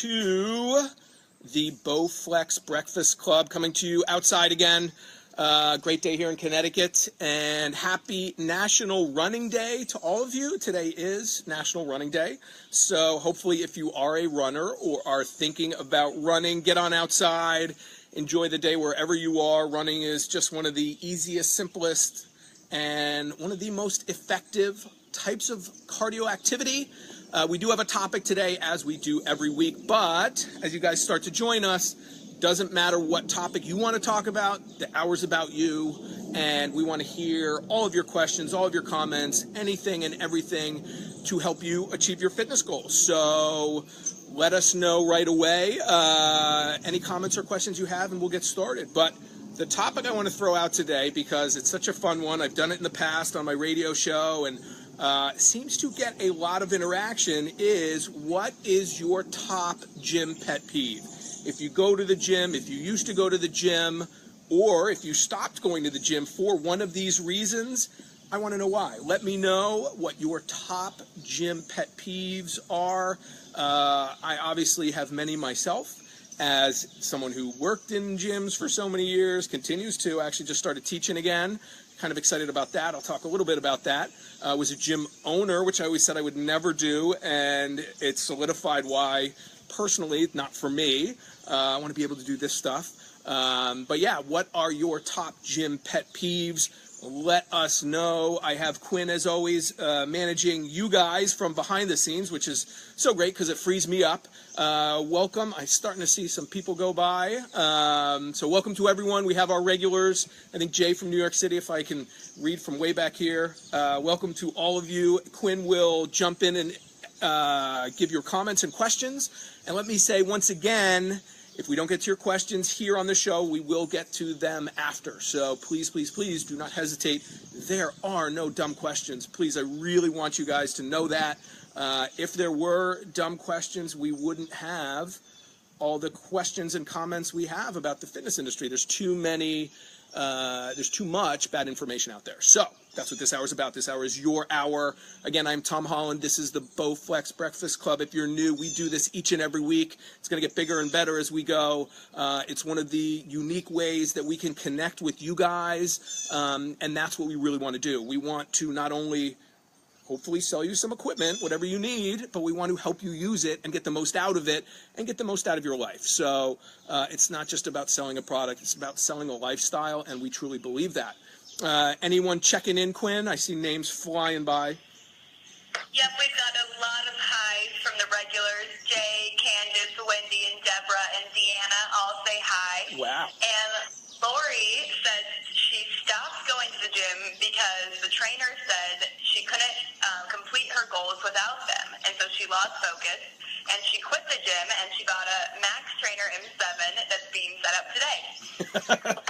to the Bowflex Breakfast Club, coming to you outside again. Great day here in Connecticut, and happy National Running Day to all of you. Today is National Running Day, so hopefully if you are a runner or are thinking about running, get on outside, enjoy the day wherever you are. Running is just one of the easiest, simplest, and one of the most effective types of cardio activity. We do have a topic today, as we do every week, but as you guys start to join us, doesn't matter what topic you want to talk about, the hour's about you, and we want to hear all of your questions, all of your comments, anything and everything to help you achieve your fitness goals. So let us know right away any comments or questions you have, and we'll get started. But the topic I want to throw out today, because it's such a fun one, I've done it in the past on my radio show, and seems to get a lot of interaction, is what is your top gym pet peeve? If you go to the gym, if you used to go to the gym, or if you stopped going to the gym for one of these reasons, I want to know why. Let me know what your top gym pet peeves are. I obviously have many myself, as someone who worked in gyms for so many years, continues to, actually just started teaching again. Kind of excited about that. I'll talk a little bit about that. I was a gym owner, which I always said I would never do, and it solidified why, personally, not for me. I want to be able to do this stuff. But yeah, what are your top gym pet peeves? Let us know. I have Quinn, as always, managing you guys from behind the scenes, which is so great because it frees me up. Welcome. I'm starting to see some people go by. So welcome to everyone. We have our regulars. I think Jay from New York City, if I can read from way back here. Welcome to all of you. Quinn will jump in and give your comments and questions. And let me say once again, if we don't get to your questions here on the show, we will get to them after. So please, please, please do not hesitate. There are no dumb questions. Please, I really want you guys to know that. If there were dumb questions, we wouldn't have all the questions and comments we have about the fitness industry. There's too much bad information out there. So that's what this hour is about. This hour is your hour. Again, I'm Tom Holland. This is the Bowflex Breakfast Club. If you're new, we do this each and every week. It's going to get bigger and better as we go. It's one of the unique ways that we can connect with you guys, and that's what we really want to do. We want to not only hopefully sell you some equipment, whatever you need, but we want to help you use it and get the most out of it and get the most out of your life. So it's not just about selling a product, it's about selling a lifestyle, and we truly believe that. Anyone checking in, Quinn? I see names flying by. Yep, we've got a lot of highs from the regulars. Jay, Candace, Wendy, and Deborah, and Deanna all say hi. Wow. And Lori said she stopped going to the gym because the trainer said she couldn't complete her goals without them. And so she lost focus, and she quit the gym, and she bought a Max Trainer M7 that's being set up today.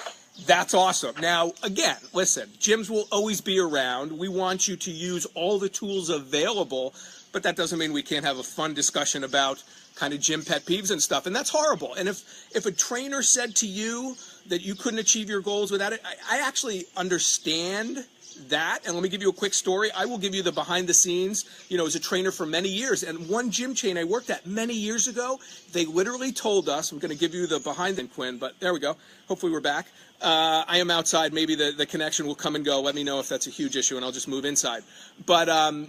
That's awesome. Now, again, listen, gyms will always be around. We want you to use all the tools available, but that doesn't mean we can't have a fun discussion about kind of gym pet peeves and stuff, and that's horrible. And if a trainer said to you that you couldn't achieve your goals without it, I actually understand that. And let me give you a quick story. I will give you the behind the scenes. As a trainer for many years, and one gym chain I worked at many years ago, they literally told us, I'm going to give you the behind the Quinn, but there we go. Hopefully we're back. I am outside. Maybe the connection will come and go. Let me know if that's a huge issue, and I'll just move inside. But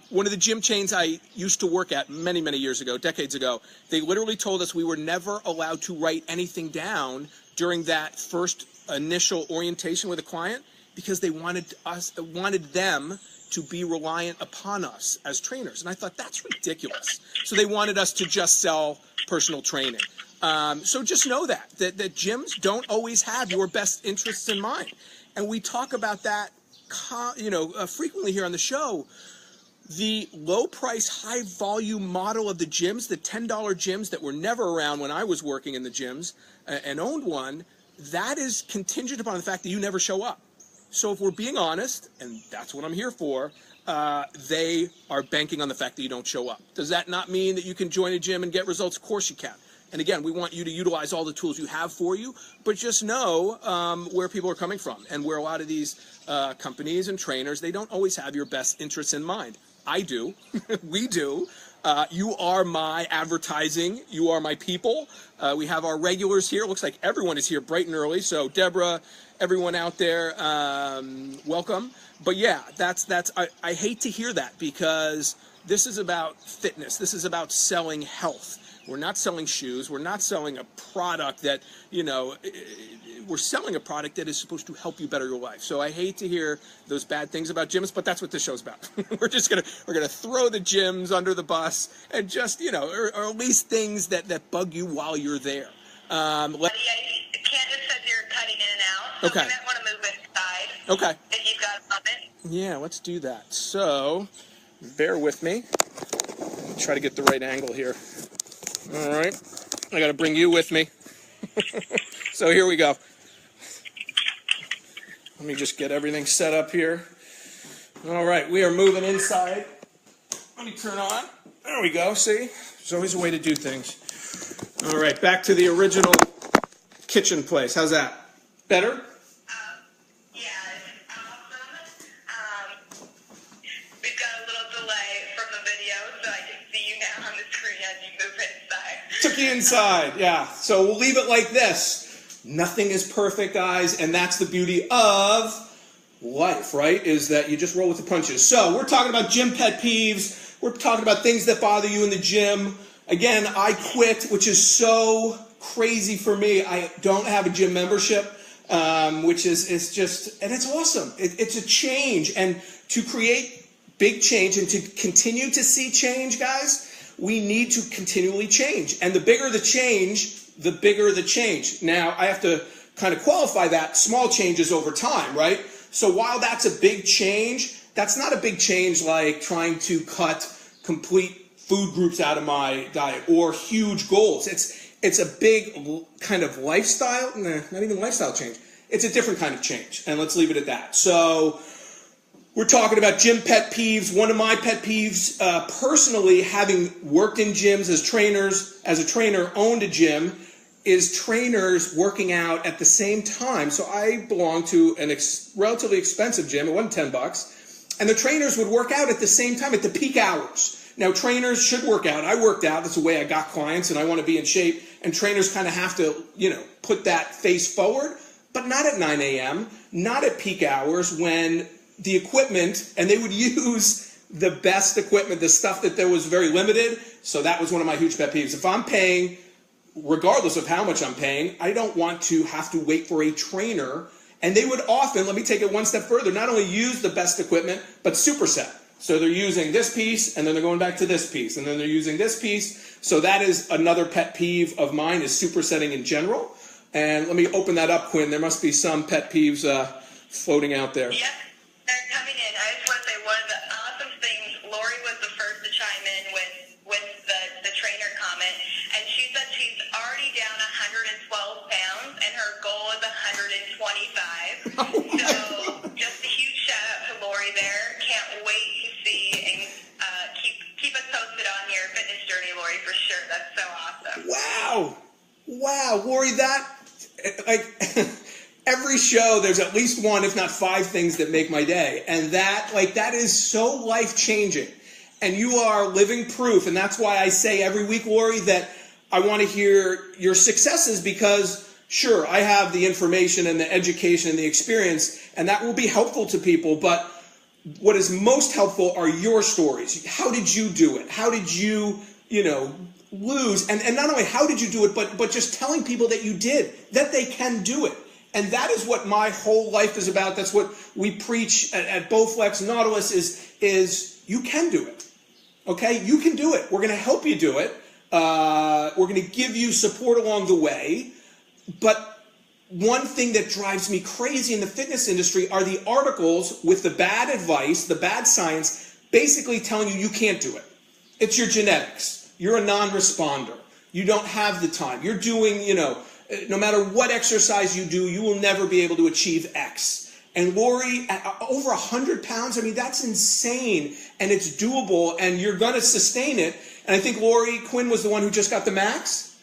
one of the gym chains I used to work at many, many years ago, decades ago, they literally told us we were never allowed to write anything down during that first initial orientation with a client, because they wanted them to be reliant upon us as trainers. And I thought, that's ridiculous. So they wanted us to just sell personal training. So just know that gyms don't always have your best interests in mind. And we talk about that frequently here on the show. The low price, high volume model of the gyms, the $10 gyms that were never around when I was working in the gyms and owned one, that is contingent upon the fact that you never show up. So if we're being honest, and that's what I'm here for, they are banking on the fact that you don't show up. Does that not mean that you can join a gym and get results? Of course you can. And again, we want you to utilize all the tools you have for you, but just know where people are coming from and where a lot of these companies and trainers, they don't always have your best interests in mind. I do. We do. You are my advertising. You are my people. We have our regulars here. Looks like everyone is here bright and early. So Deborah, everyone out there, welcome. But yeah, I hate to hear that, because this is about fitness. This is about selling health. We're not selling shoes. We're not selling a product that, we're selling a product that is supposed to help you better your life. So I hate to hear those bad things about gyms, but that's what this show's about. we're gonna throw the gyms under the bus and just, or at least things that bug you while you're there. Candace says you're cutting in and out, so okay. You might want to move inside. Okay. If you've got a moment. Yeah, let's do that. So, bear with me. Try to get the right angle here. All right. I got to bring you with me. So here we go. Let me just get everything set up here. All right, we are moving inside. Let me turn on. There we go. See? There's always a way to do things. All right, back to the original kitchen place. How's that? Better? Yeah, it's awesome. We've got a little delay from the video, so I can see you now on the screen as you move inside. Took you inside, yeah. So we'll leave it like this. Nothing is perfect, guys, and that's the beauty of life, right? Is that you just roll with the punches. So we're talking about gym pet peeves. We're talking about things that bother you in the gym. Again, I quit, which is so crazy for me. I don't have a gym membership, which is just, and it's awesome. It's a change, and to create big change and to continue to see change, guys, we need to continually change. And the bigger the change, the bigger the change. Now, I have to kind of qualify that. Small changes over time, right? So while that's a big change, that's not a big change like trying to cut complete food groups out of my diet or huge goals. It's a big kind of lifestyle, not even lifestyle change. It's a different kind of change, and let's leave it at that. So we're talking about gym pet peeves. One of my pet peeves, personally, having worked in gyms as a trainer, owned a gym, is trainers working out at the same time. So I belong to an relatively expensive gym. It wasn't $10. And the trainers would work out at the same time at the peak hours. Now, trainers should work out. I worked out. That's the way I got clients, and I want to be in shape. And trainers kind of have to, put that face forward, but not at 9 a.m., not at peak hours when the equipment, and they would use the best equipment, the stuff that there was very limited. So that was one of my huge pet peeves. If I'm paying, regardless of how much I'm paying, I don't want to have to wait for a trainer. And they would often, let me take it one step further, not only use the best equipment, but superset. So they're using this piece, and then they're going back to this piece, and then they're using this piece. So that is another pet peeve of mine, is supersetting in general. And let me open that up, Quinn. There must be some pet peeves floating out there. Yep, they're coming in. I just want to say one of the awesome things, Lori was the first to chime in with the trainer comment, and she said she's already down 112 pounds, and her goal is 125. So just a huge shout out to Lori there. Can't wait to see and keep us posted on your fitness journey, Lori, for sure. That's so awesome. Wow, Lori, every show, there's at least one, if not 5 things that make my day. And that is so life-changing. And you are living proof. And that's why I say every week, Lori, that I want to hear your successes, because, sure, I have the information and the education and the experience, and that will be helpful to people. But what is most helpful are your stories. How did you do it? How did you, lose? And not only how did you do it, but just telling people that you did, that they can do it. And that is what my whole life is about. That's what we preach at Bowflex Nautilus is you can do it. Okay? You can do it. We're going to help you do it. We're going to give you support along the way. But one thing that drives me crazy in the fitness industry are the articles with the bad advice, the bad science, basically telling you can't do it. It's your genetics. You're a non-responder. You don't have the time. You're doing, no matter what exercise you do, you will never be able to achieve X. And Lori, at over 100 pounds, that's insane. And it's doable, and you're going to sustain it. And I think Lori Quinn was the one who just got the max.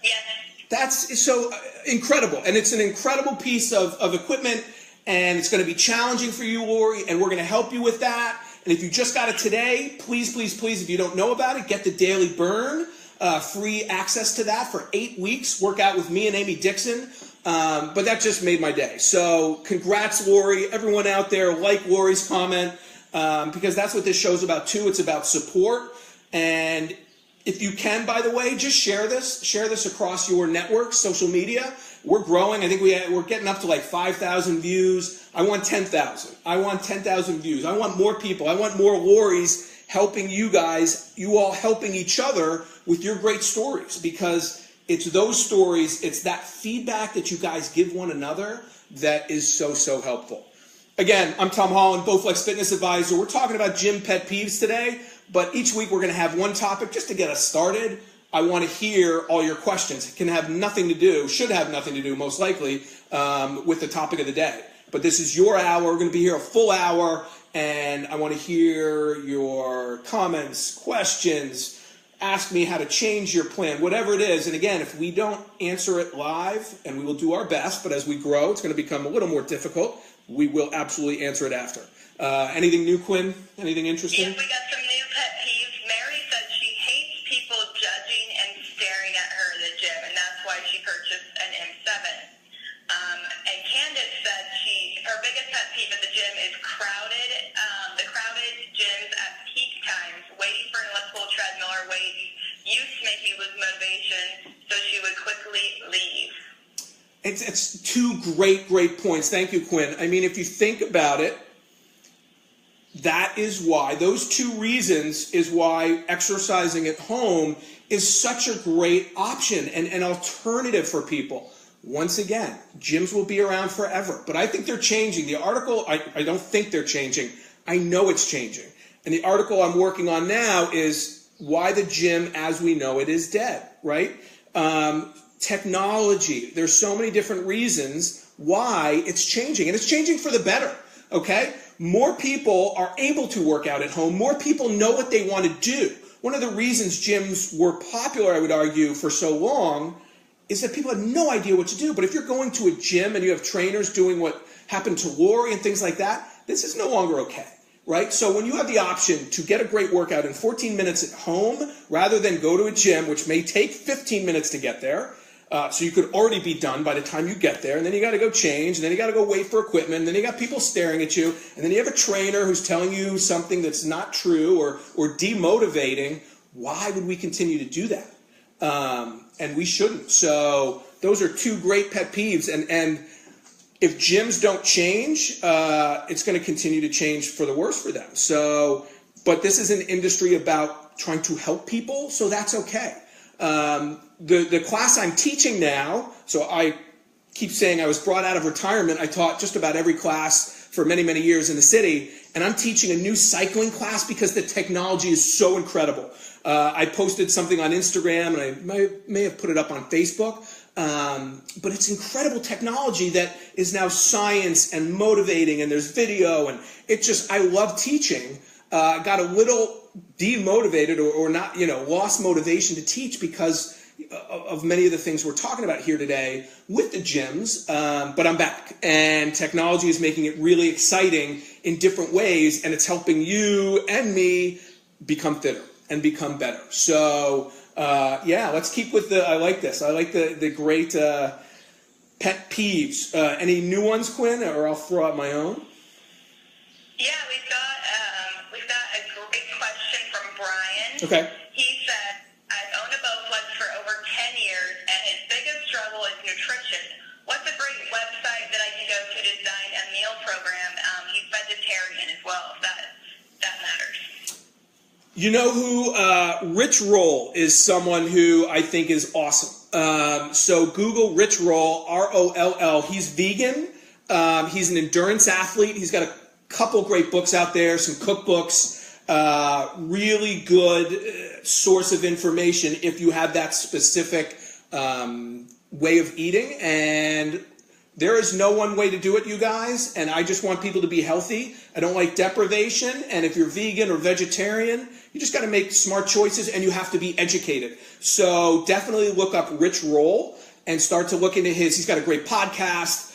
Yes. That's so incredible. And it's an incredible piece of equipment, and it's going to be challenging for you, Lori, and we're going to help you with that. And if you just got it today, please, please, please, if you don't know about it, get the Daily Burn. Free access to that for 8 weeks. Work out with me and Amy Dixon. But that just made my day. So congrats, Lori. Everyone out there, like Lori's comment, because that's what this show's about too. It's about support. And if you can, by the way, just share this across your network, social media. We're growing. I think we're getting up to like 5,000 views. I want 10,000. I want 10,000 views. I want more people. I want more Loris helping you guys, you all helping each other with your great stories, because it's those stories, it's that feedback that you guys give one another that is so, so helpful. Again, I'm Tom Holland, Bowflex Fitness Advisor. We're talking about gym pet peeves today, but each week we're going to have one topic just to get us started. I want to hear all your questions. It can have nothing to do, should have nothing to do, most likely, with the topic of the day. But this is your hour. We're going to be here a full hour, and I want to hear your comments, questions, ask me how to change your plan, whatever it is. And again, if we don't answer it live, and we will do our best, but as we grow, it's going to become a little more difficult. We will absolutely answer it after. Anything new, Quinn? Anything interesting? Yes, we got some new pet peeves. Mary said she hates people judging and staring at her in the gym, and that's why she purchased an M7. And Candace said her biggest pet peeve at the gym is the crowded gyms at peak times, waiting for an elliptical treadmill or weights. Used to make you lose motivation, so she would quickly leave. It's two great points. Thank you, Quinn. I mean, if you think about it, that is why, those two reasons is why exercising at home is such a great option and an alternative for people. Once again, gyms will be around forever, but I think they're changing. The article, I don't think they're changing. I know it's changing. And the article I'm working on now is why the gym as we know it is dead, right? Technology, there's so many different reasons why it's changing, and it's changing for the better, okay? More people are able to work out at home. More people know what they want to do. One of the reasons gyms were popular, I would argue, for so long is that people had no idea what to do. But if you're going to a gym and you have trainers doing what happened to Lori and things like that, this is no longer okay, right? So when you have the option to get a great workout in 14 minutes at home rather than go to a gym, which may take 15 minutes to get there, so you could already be done by the time you get there, and then you got to go change, and then you got to go wait for equipment, and then you got people staring at you, and then you have a trainer who's telling you something that's not true or demotivating. Why would we continue to do that? And we shouldn't. So those are two great pet peeves, and if gyms don't change, it's going to continue to change for the worse for them. So, but this is an industry about trying to help people, so that's okay. The class I'm teaching now, so I keep saying I was brought out of retirement. I taught just about every class for many, many years in the city, and I'm teaching a new cycling class because the technology is so incredible. I posted something on Instagram, and I may have put it up on Facebook, but it's incredible technology that is now science and motivating, and there's video, and I love teaching. Got a little demotivated or not, lost motivation to teach because of many of the things we're talking about here today with the gyms, but I'm back, and technology is making it really exciting in different ways, and it's helping you and me become fitter and become better. So let's keep with I like this. I like the great pet peeves. Any new ones, Quinn, or I'll throw out my own? Yeah, we've got a great question from Brian. Okay. He said, I've owned a Bowflex for over 10 years, and his biggest struggle is nutrition. What's a great website that I can go to design a meal program? He's vegetarian as well, if that matters. You know who? Rich Roll is someone who I think is awesome. So Google Rich Roll, R-O-L-L. He's vegan. He's an endurance athlete. He's got a couple great books out there, some cookbooks. Really good source of information if you have that specific way of eating. And there is no one way to do it, you guys, and I just want people to be healthy. I don't like deprivation, and if you're vegan or vegetarian, you just got to make smart choices, and you have to be educated. So definitely look up Rich Roll and start to look into he's got a great podcast.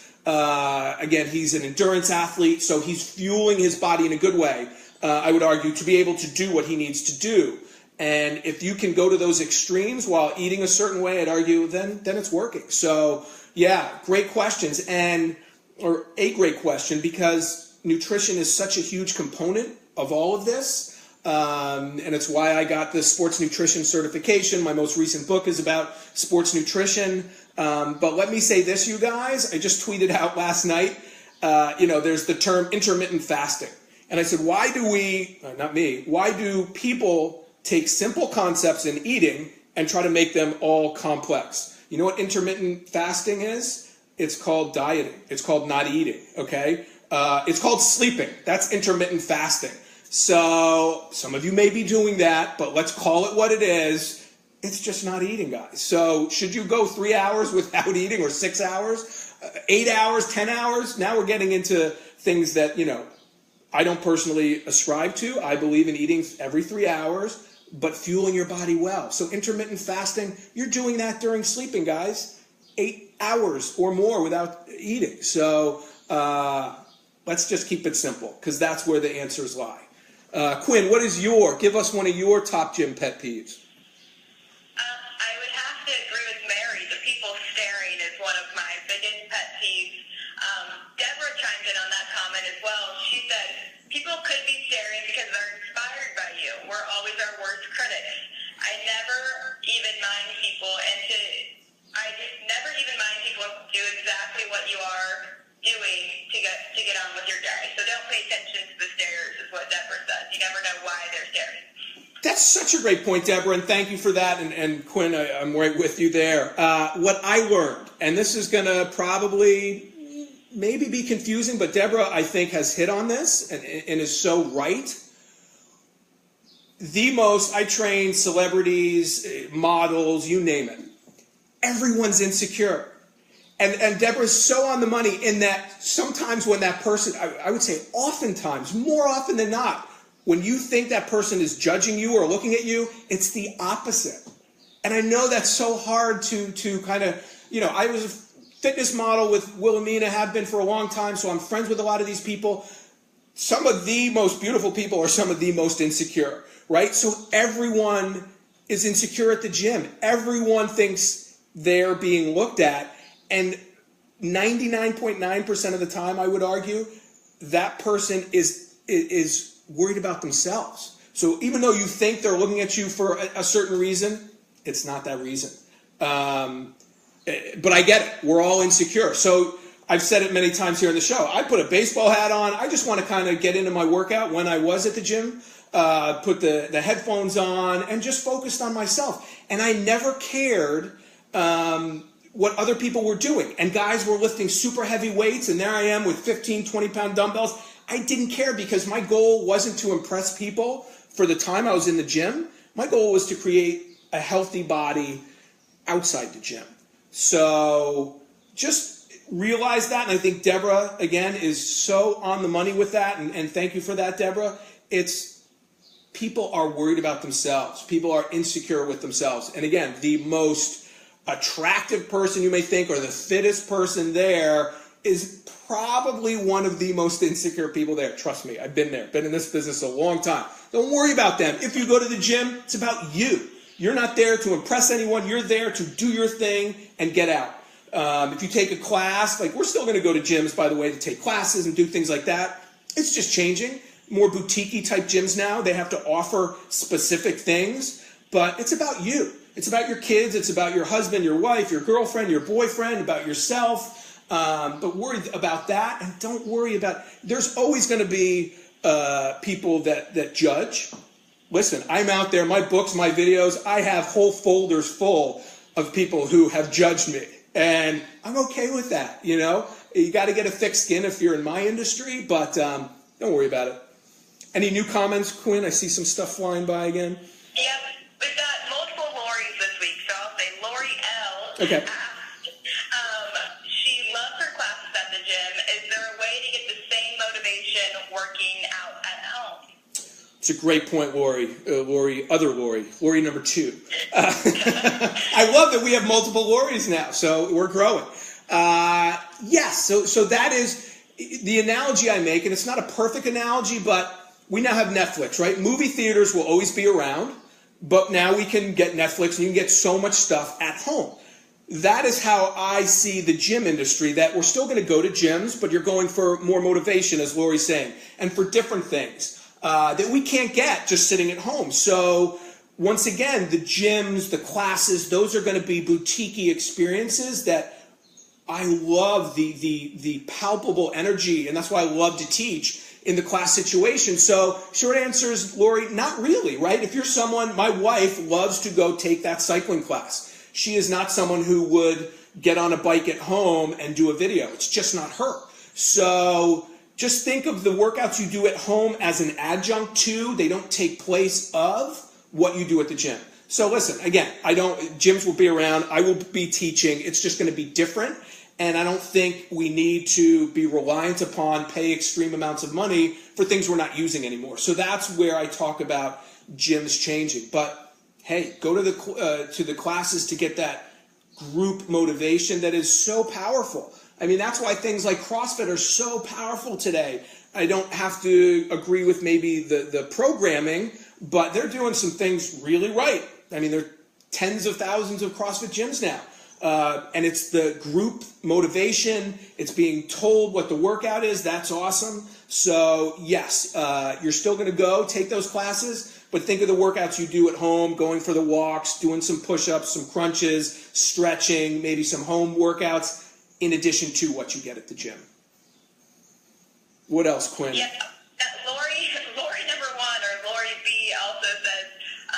Again, he's an endurance athlete, so he's fueling his body in a good way. I would argue, to be able to do what he needs to do. And if you can go to those extremes while eating a certain way, I'd argue then it's working. So yeah, great questions, or a great question, because nutrition is such a huge component of all of this. And it's why I got the sports nutrition certification. My most recent book is about sports nutrition. But let me say this, you guys, I just tweeted out last night, there's the term intermittent fasting. And I said, why do people take simple concepts in eating and try to make them all complex? You know what intermittent fasting is? It's called dieting. It's called not eating, okay? It's called sleeping. That's intermittent fasting. So some of you may be doing that, but let's call it what it is. It's just not eating, guys. So should you go 3 hours without eating, or 6 hours, 8 hours, 10 hours? Now we're getting into things that, I don't personally ascribe to. I believe in eating every 3 hours, but fueling your body well. So intermittent fasting, you're doing that during sleeping, guys. 8 hours or more without eating. So let's just keep it simple, because that's where the answers lie. Quinn, give us one of your top gym pet peeves. I would have to agree with Mary. The people staring is one of my biggest pet peeves. Deborah chimed in on that comment as well. She said, people could be staring because they're inspired by you. We're always our worst critics. I never even mind people, I never even mind people do exactly what you are doing to get on with your day. So don't pay attention to the stares, is what Deborah says. You never know why they're staring. That's such a great point, Deborah, and thank you for that. And Quinn, I'm right with you there. What I learned, and this is going to probably maybe be confusing, but Deborah, I think, has hit on this and is so right. I train celebrities, models, you name it. Everyone's insecure. And Deborah's so on the money in that sometimes when that person, I would say oftentimes, more often than not, when you think that person is judging you or looking at you, it's the opposite. And I know that's so hard to kind of, I was a fitness model with Wilhelmina, have been for a long time, so I'm friends with a lot of these people. Some of the most beautiful people are some of the most insecure, right? So everyone is insecure at the gym. Everyone thinks they're being looked at. And 99.9% of the time, I would argue, that person is worried about themselves. So even though you think they're looking at you for a certain reason, it's not that reason. But I get it. We're all insecure. So I've said it many times here in the show. I put a baseball hat on. I just want to kind of get into my workout when I was at the gym, put the headphones on, and just focused on myself. And I never cared what other people were doing. And guys were lifting super heavy weights, and there I am with 15, 20-pound dumbbells. I didn't care because my goal wasn't to impress people for the time I was in the gym. My goal was to create a healthy body outside the gym. So just realize that, and I think Deborah, again, is so on the money with that, and thank you for that, Deborah. People are worried about themselves. People are insecure with themselves. And again, the most attractive person you may think, or the fittest person there, is probably one of the most insecure people there. Trust me, I've been there. Been in this business a long time. Don't worry about them. If you go to the gym, it's about you. You're not there to impress anyone. You're there to do your thing and get out. If you take a class, like we're still going to go to gyms, by the way, to take classes and do things like that. It's just changing. More boutique-y type gyms now. They have to offer specific things, but it's about you. It's about your kids. It's about your husband, your wife, your girlfriend, your boyfriend, about yourself. But worry about that, and don't worry about. There's always going to be people that judge. Listen, I'm out there. My books, my videos. I have whole folders full of people who have judged me, and I'm okay with that. You got to get a thick skin if you're in my industry, but don't worry about it. Any new comments, Quinn? I see some stuff flying by again. Yep, we've got multiple Lori's this week, so I'll say Lori L. Okay. She loves her classes at the gym. Is there a way to get the same motivation working out at home? It's a great point, Lori. Lori number 2. I love that we have multiple Loris now, so we're growing. Yes, so that is the analogy I make, and it's not a perfect analogy, but we now have Netflix, right? Movie theaters will always be around, but now we can get Netflix and you can get so much stuff at home. That is how I see the gym industry, that we're still going to go to gyms, but you're going for more motivation, as Lori's saying, and for different things that we can't get just sitting at home. So once again, the gyms, the classes, those are going to be boutique-y experiences that I love the palpable energy, and that's why I love to teach in the class situation. So short answer is, Lori, not really, right? If you're someone, my wife loves to go take that cycling class. She is not someone who would get on a bike at home and do a video. It's just not her. So just think of the workouts you do at home as an adjunct to, they don't take place of what you do at the gym. So listen, again, gyms will be around, I will be teaching, it's just going to be different. And I don't think we need to be reliant upon pay extreme amounts of money for things we're not using anymore. So that's where I talk about gyms changing. But hey, go to the classes to get that group motivation that is so powerful. I mean, that's why things like CrossFit are so powerful today. I don't have to agree with maybe the programming, but they're doing some things really right. I mean, there are tens of thousands of CrossFit gyms now. And it's the group motivation. It's being told what the workout is. That's awesome. So yes, you're still going to go take those classes, but think of the workouts you do at home, going for the walks, doing some push-ups, some crunches, stretching, maybe some home workouts, in addition to what you get at the gym. What else, Quinn? Yeah, Lori number one, or Lori B also says,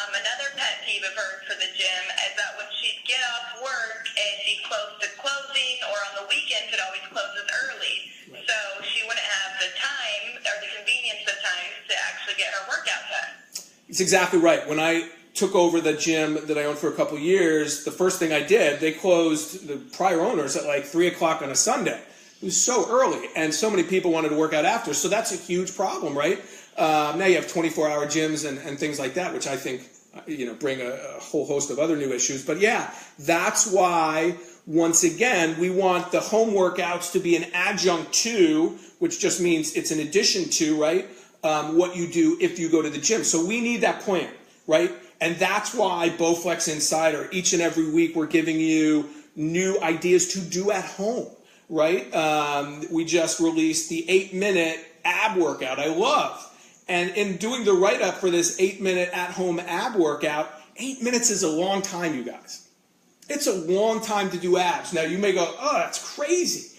another pet peeve of hers for the gym is that when she'd get off work and she closed to closing, or on the weekends it always closes early. Right. So she wouldn't have the time or the convenience of time to actually get her workout done. It's exactly right. When I took over the gym that I owned for a couple of years, the first thing I did, they closed, the prior owners, at like 3 o'clock on a Sunday. It was so early, and so many people wanted to work out after. So that's a huge problem, right? Now you have 24-hour gyms and things like that, which I think bring a whole host of other new issues. But yeah, that's why, once again, we want the home workouts to be an adjunct to, which just means it's an addition to, right, what you do if you go to the gym. So we need that plan, right? And that's why Bowflex Insider, each and every week, we're giving you new ideas to do at home, right? We just released the 8-minute ab workout I love. And in doing the write-up for this 8-minute at-home ab workout, 8 minutes is a long time, you guys. It's a long time to do abs. Now, you may go, oh, that's crazy.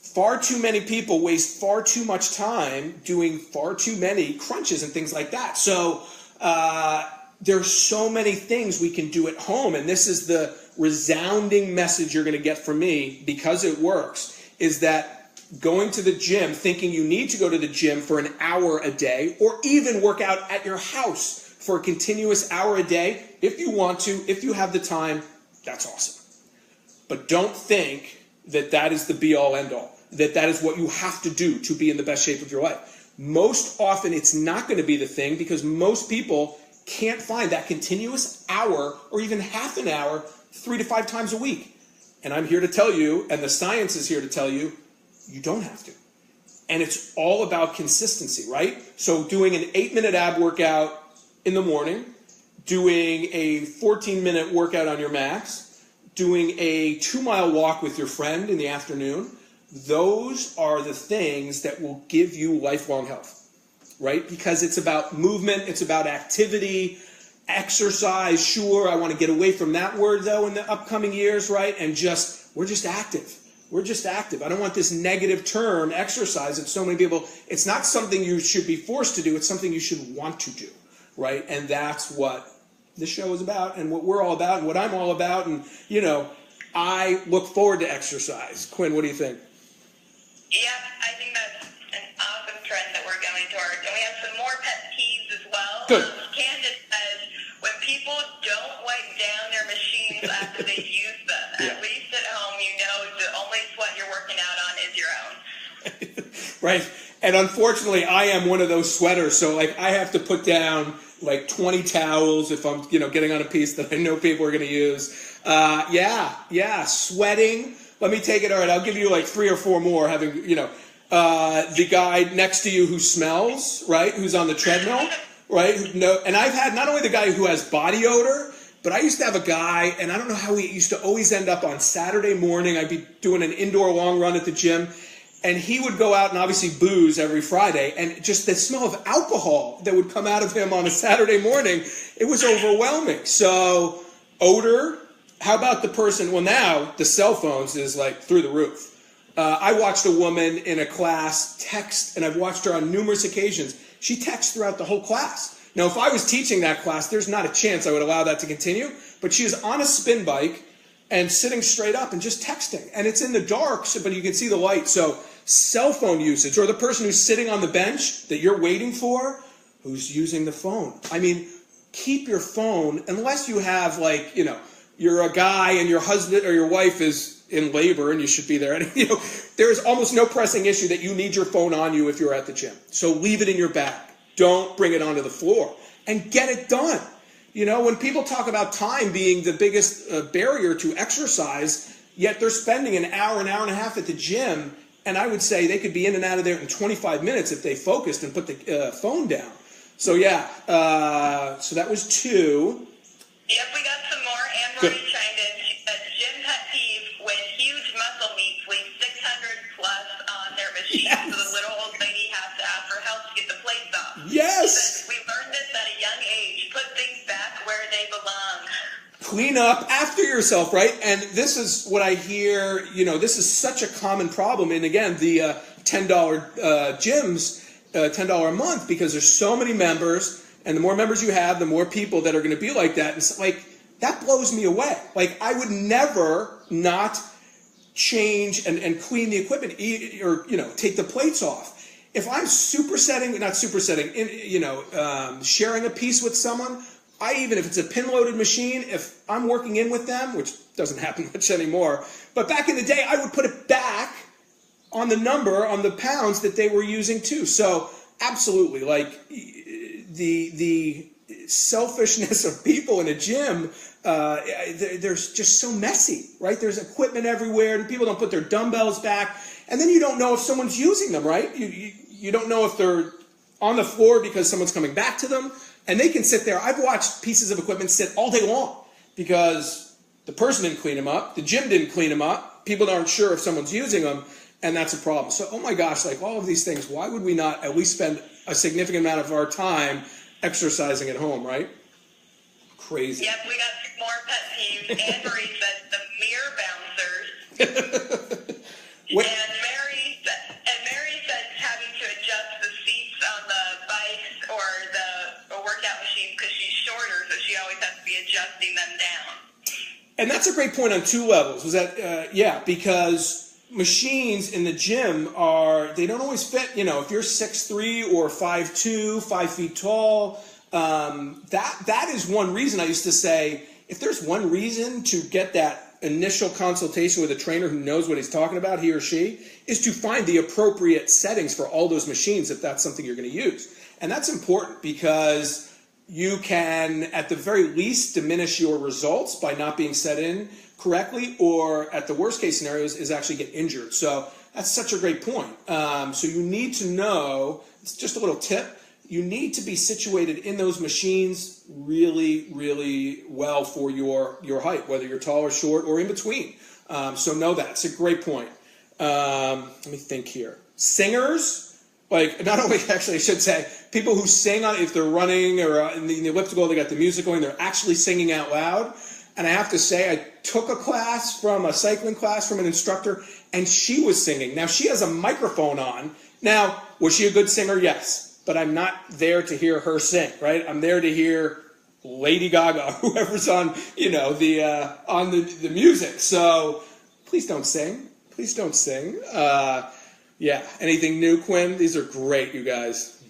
Far too many people waste far too much time doing far too many crunches and things like that. So there's so many things we can do at home, and this is the resounding message you're going to get from me, because it works, is that going to the gym, thinking you need to go to the gym for an hour a day, or even work out at your house for a continuous hour a day, if you want to, if you have the time, that's awesome. But don't think that that is the be-all, end-all, that that is what you have to do to be in the best shape of your life. Most often, it's not going to be the thing, because most people can't find that continuous hour or even half an hour 3 to 5 times a week. And I'm here to tell you, and the science is here to tell you, you don't have to. And it's all about consistency, right? So doing an 8-minute ab workout in the morning, doing a 14-minute workout on your max, doing a 2-mile walk with your friend in the afternoon, those are the things that will give you lifelong health, right? Because it's about movement, it's about activity, exercise. Sure, I want to get away from that word, though, in the upcoming years, right? And we're just active. We're just active. I don't want this negative term, exercise, that so many people, it's not something you should be forced to do. It's something you should want to do, right? And that's what this show is about, and what we're all about, and what I'm all about. And, I look forward to exercise. Quinn, what do you think? Yeah, I think that's an awesome trend that we're going towards. And we have some more pet peeves as well. Good. Candace says, when people don't wipe down their machines after they've used them, Yeah. at least at home, you know the only sweat you're working out on is your own. Right. And unfortunately, I am one of those sweaters. So I have to put down 20 towels if I'm, getting on a piece that I know people are going to use. Yeah, sweating. Let me take it. All right, I'll give you 3 or 4 more. the guy next to you who smells, right? Who's on the treadmill, right? No, and I've had not only the guy who has body odor, but I used to have a guy, and I don't know how he used to always end up on Saturday morning. I'd be doing an indoor long run at the gym, and he would go out and obviously booze every Friday, and just the smell of alcohol that would come out of him on a Saturday morning, it was overwhelming. So odor, how about the person, well now the cell phones is like through the roof. I watched a woman in a class text, and I've watched her on numerous occasions. She texts throughout the whole class. Now, if I was teaching that class, there's not a chance I would allow that to continue. But she is on a spin bike and sitting straight up and just texting. And it's in the dark, but you can see the light. So cell phone usage, or the person who's sitting on the bench that you're waiting for, who's using the phone. I mean, keep your phone, unless you have, like, you know, you're a guy and your husband or your wife is in labor and you should be there. And, you know, there is almost no pressing issue that you need your phone on you if you're at the gym. So leave it in your bag. Don't bring it onto the floor, and get it done. You know, when people talk about time being the biggest barrier to exercise, yet they're spending an hour and a half at the gym, and I would say they could be in and out of there in 25 minutes if they focused and put the phone down. So yeah, so that was 2. Yep, we got some more. Anne Marie chimed in. She said, gym pet peeve when huge muscle meets weigh 600 plus on their machine. Yes. So the little old lady has to ask for help to get the plates off. Yes. We learned this at a young age. Put things back where they belong. Clean up after yourself, right? And this is what I hear, you know, this is such a common problem. And again, the $10 gyms, $10 a month, because there's so many members, and the more members you have, the more people that are going to be like that. And it's like, that blows me away. Like, I would never not change and clean the equipment, or, you know, take the plates off. If I'm sharing a piece with someone, even if it's a pin-loaded machine, if I'm working in with them, which doesn't happen much anymore, but back in the day, I would put it back on the number, on the pounds that they were using too. So absolutely, like, the selfishness of people in a gym, there's just so messy, right? There's equipment everywhere, and people don't put their dumbbells back, and then you don't know if someone's using them, right? You don't know if they're on the floor because someone's coming back to them, and they can sit there. I've watched pieces of equipment sit all day long because the person didn't clean them up, the gym didn't clean them up, people aren't sure if someone's using them, and that's a problem. So, oh my gosh, like, all of these things, why would we not at least spend a significant amount of our time exercising at home, right? Crazy. Yep, we got some more pet peeves. Anne Marie says the mirror bouncers. And Mary says having to adjust the seats on the bikes or the workout machine because she's shorter, so she always has to be adjusting them down. And that's a great point on 2 levels. Was that because machines in the gym they don't always fit. You know, if you're 6'3" or 5'2", 5 feet tall, that is one reason I used to say, if there's one reason to get that initial consultation with a trainer who knows what he's talking about, he or she, is to find the appropriate settings for all those machines if that's something you're going to use. And that's important because you can, at the very least, diminish your results by not being set in correctly, or at the worst case scenarios is actually get injured. So that's such a great point. So you need to know, it's just a little tip, you need to be situated in those machines really, really well for your height, whether you're tall or short or in between. So know that. It's a great point. Let me think here. Singers, like, not only, actually I should say, people who sing on, if they're running or in the elliptical, they got the music going, they're actually singing out loud. And I have to say, I took a cycling class from an instructor, and she was singing. Now, she has a microphone on. Now, was she a good singer? Yes. But I'm not there to hear her sing, right? I'm there to hear Lady Gaga, whoever's on, you know, on the music. So please don't sing. Please don't sing. Yeah. Anything new, Quinn? These are great, you guys.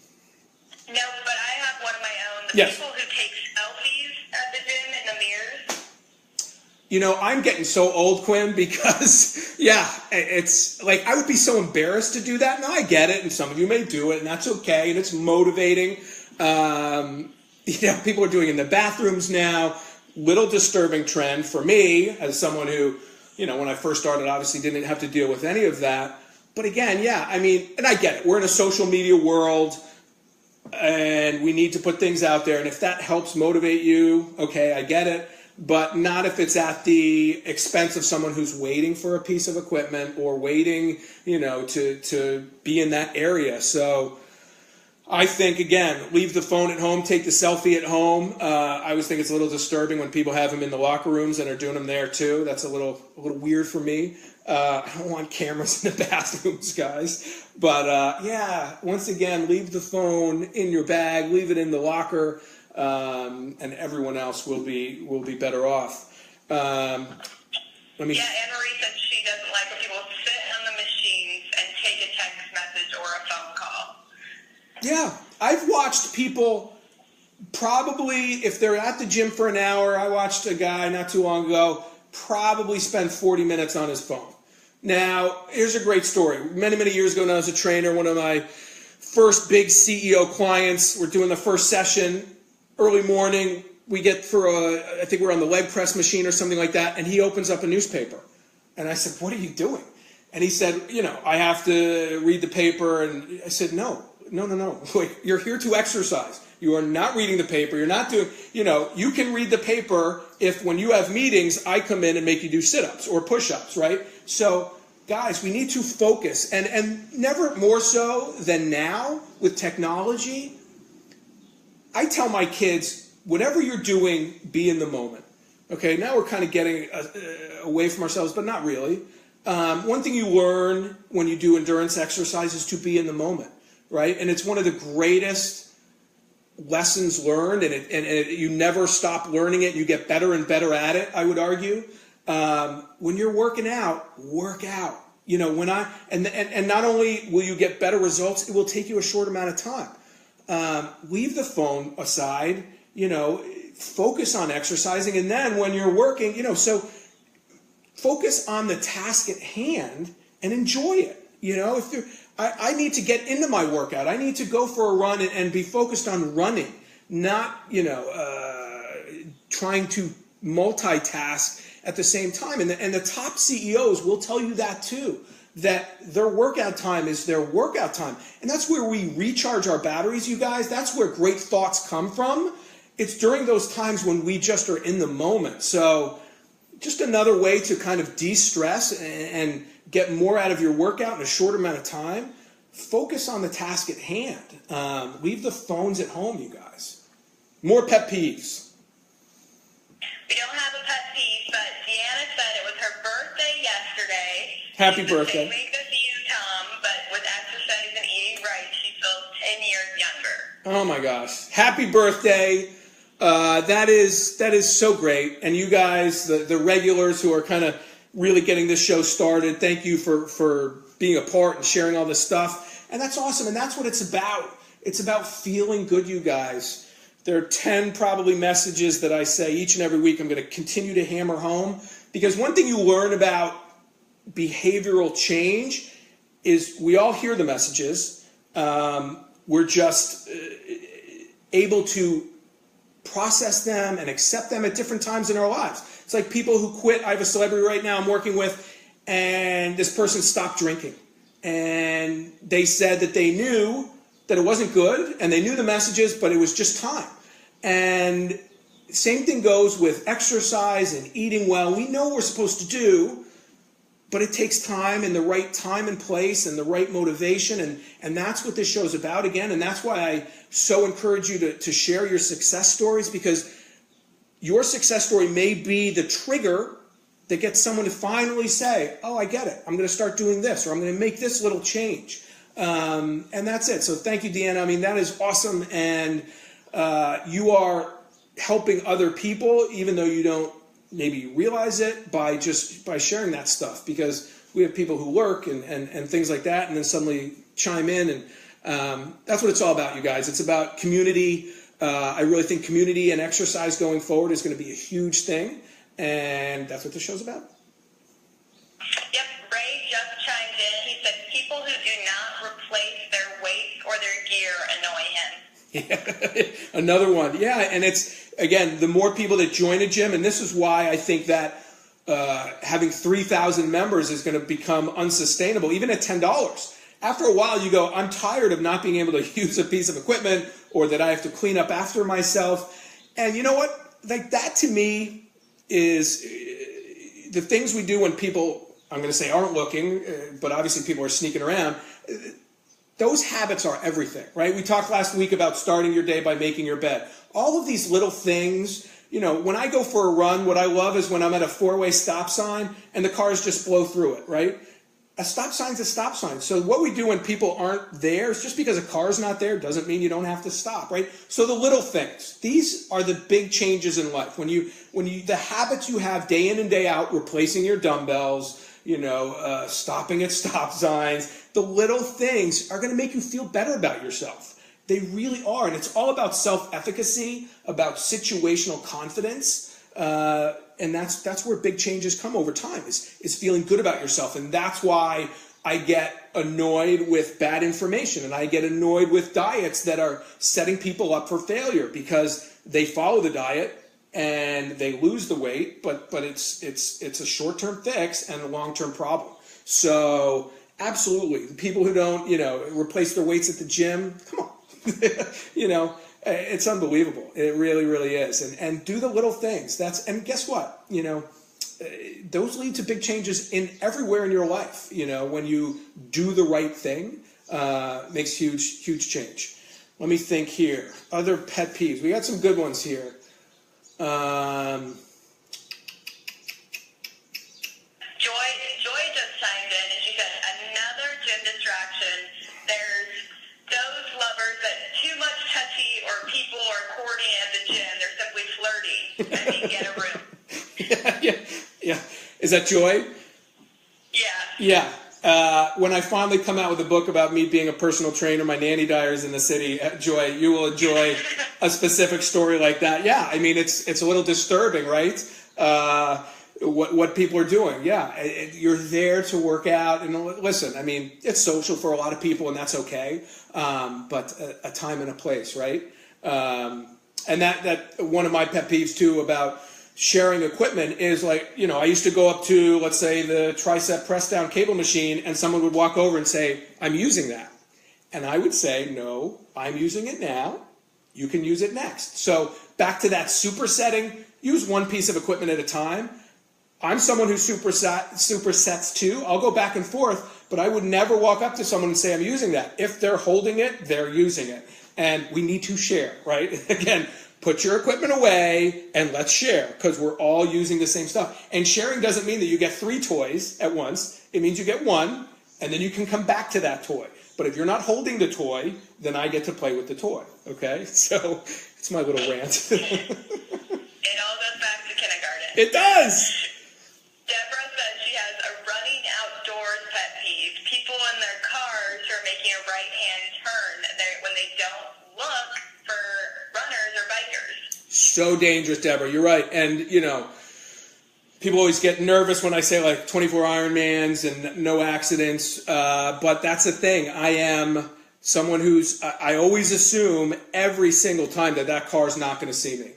No, but I have one of my own. The yes. People who take selfies at the gym in the mirrors. You know, I'm getting so old, Quinn, because, yeah, it's like, I would be so embarrassed to do that. Now, I get it, and some of you may do it, and that's okay, and it's motivating. You know, people are doing it in the bathrooms now. Little disturbing trend for me, as someone who, you know, when I first started, obviously didn't have to deal with any of that. But again, yeah, I mean, and I get it. We're in a social media world, and we need to put things out there. And if that helps motivate you, okay, I get it. But not if it's at the expense of someone who's waiting for a piece of equipment or waiting, to be in that area. So I think, again, leave the phone at home, take the selfie at home. I always think it's a little disturbing when people have them in the locker rooms and are doing them there too. That's a little weird for me. I don't want cameras in the bathrooms, guys. But yeah, once again, leave the phone in your bag, leave it in the locker, and everyone else will be better off. Yeah, Anne-Marie said she doesn't like when people sit on the machines and take a text message or a phone call. Yeah, I've watched people probably, if they're at the gym for an hour, I watched a guy not too long ago probably spend 40 minutes on his phone. Now, here's a great story. Many, many years ago when I was a trainer, one of my first big CEO clients, we're doing the first session, early morning, we get I think we're on the leg press machine or something like that, and he opens up a newspaper. And I said, what are you doing? And he said, I have to read the paper. And I said, no. Wait, you're here to exercise. You are not reading the paper. You're not doing, you can read the paper if when you have meetings, I come in and make you do sit-ups or push-ups, right? So, guys, we need to focus. And never more so than now with technology. I tell my kids, whatever you're doing, be in the moment. Okay, now we're kind of getting away from ourselves, but not really. One thing you learn when you do endurance exercise is to be in the moment, right? And it's one of the greatest lessons learned, and you never stop learning it. You get better and better at it, I would argue. When you're working out, work out. And not only will you get better results, it will take you a short amount of time. Leave the phone aside, focus on exercising, and then when you're working, so focus on the task at hand and enjoy it. I need to get into my workout. I need to go for a run and be focused on running, not, trying to multitask at the same time. And the top CEOs will tell you that too, that their workout time is their workout time. And that's where we recharge our batteries, you guys. That's where great thoughts come from. It's during those times when we just are in the moment. So just another way to kind of de-stress and get more out of your workout in a short amount of time. Focus on the task at hand. Leave the phones at home, you guys. More pet peeves. We don't have a pet peeve, but Deanna said it was her birthday yesterday. Happy birthday. Same week as you, Tom, but with exercise and eating right, she feels 10 years younger. Oh my gosh. Happy birthday. That is so great. And you guys, the regulars who are kind of really getting this show started, thank you for being a part and sharing all this stuff. And that's awesome. And that's what it's about. It's about feeling good, you guys. There are 10 probably messages that I say each and every week I'm going to continue to hammer home. Because one thing you learn about behavioral change is we all hear the messages. We're just able to process them and accept them at different times in our lives. It's like people who quit. I have a celebrity right now I'm working with, and this person stopped drinking. And they said that they knew that it wasn't good, and they knew the messages, but it was just time. And same thing goes with exercise and eating well. We know what we're supposed to do, but it takes time and the right time and place and the right motivation. And that's what this show is about again. And that's why I so encourage you to share your success stories, because your success story may be the trigger that gets someone to finally say, oh, I get it. I'm going to start doing this, or I'm going to make this little change. And that's it. So thank you, Deanna. I mean, that is awesome. And you are helping other people, even though you don't maybe realize it, by sharing that stuff, because we have people who work and things like that, and then suddenly chime in. And that's what it's all about, you guys. It's about community. I really think community and exercise going forward is going to be a huge thing. And that's what the show's about. Yep, Ray just chimed in. He said people who do not replace their weights or their gear annoy him. Yeah, another one. Yeah, and it's, again, the more people that join a gym, and this is why I think that having 3,000 members is going to become unsustainable, even at $10. After a while, you go, I'm tired of not being able to use a piece of equipment, or that I have to clean up after myself. And you know what? Like, that to me is the things we do when people, I'm going to say, aren't looking, but obviously people are sneaking around. Those habits are everything, right? We talked last week about starting your day by making your bed. All of these little things, you know, when I go for a run, what I love is when I'm at a four-way stop sign and the cars just blow through it, right? A stop sign's a stop sign. So what we do when people aren't there, is just because a car's not there doesn't mean you don't have to stop, right? So the little things, these are the big changes in life. When you the habits you have day in and day out, replacing your dumbbells, you know, stopping at stop signs, the little things are going to make you feel better about yourself. They really are. And it's all about self-efficacy, about situational confidence. And that's where big changes come over time, is feeling good about yourself. And that's why I get annoyed with bad information, and I get annoyed with diets that are setting people up for failure, because they follow the diet and they lose the weight, but it's a short-term fix and a long-term problem. So absolutely, the people who don't, you know, replace their weights at the gym, come on. You know, it's unbelievable. It really, really is. And do the little things. And guess what? You know, those lead to big changes in everywhere in your life. You know, when you do the right thing, makes huge change. Let me think here. Other pet peeves. We got some good ones here. Joy just chimed in, and she said, another gym distraction. There's those lovers that too much touchy, or people are courting at the gym. They're simply flirty. I mean, get a room. Yeah. Is that Joy? Yeah. Yeah. When I finally come out with a book about me being a personal trainer, my nanny diaries in the city, Joy, you will enjoy a specific story like that. Yeah, I mean, it's a little disturbing, right? What people are doing. Yeah, you're there to work out. And listen, I mean, it's social for a lot of people, and that's okay. But a time and a place, right? And that one of my pet peeves too about sharing equipment is, like, you know, I used to go up to, let's say, the tricep press down cable machine, and someone would walk over and say, I'm using that. And I would say, no, I'm using it now. You can use it next. So back to that supersetting, use one piece of equipment at a time. I'm someone who supersets too. I'll go back and forth, but I would never walk up to someone and say, I'm using that. If they're holding it, they're using it. And we need to share, right? Again, put your equipment away and let's share, because we're all using the same stuff. And sharing doesn't mean that you get 3 toys at once. It means you get one, and then you can come back to that toy. But if you're not holding the toy, then I get to play with the toy, okay? So it's my little rant. It all goes back to kindergarten. It does! Deborah says she has a running outdoors pet peeve. People in their cars who are making a right-hand turn when they don't look for runners or bikers. So dangerous, Deborah. You're right. And, you know, people always get nervous when I say, like, 24 Ironmans and no accidents. But that's the thing. I am someone I always assume every single time that car's not going to see me.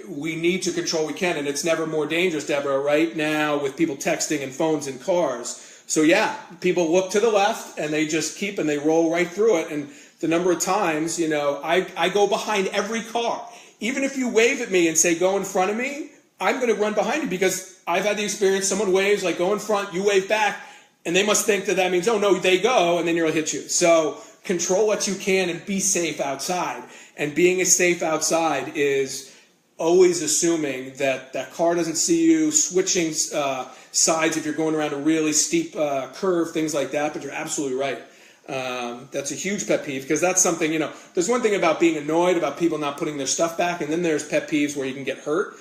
We need to control what we can, and it's never more dangerous, Deborah, right now with people texting and phones in cars. So yeah, people look to the left and they just they roll right through it. And the number of times, you know, I go behind every car. Even if you wave at me and say, go in front of me, I'm going to run behind you, because I've had the experience, someone waves, like, go in front, you wave back, and they must think that means, oh no, they go, and then you'll hit you. So control what you can and be safe outside. And being safe outside is always assuming that that car doesn't see you, switching sides if you're going around a really steep curve, things like that. But you're absolutely right. That's a huge pet peeve, because that's something, you know, there's one thing about being annoyed about people not putting their stuff back, and then there's pet peeves where you can get hurt.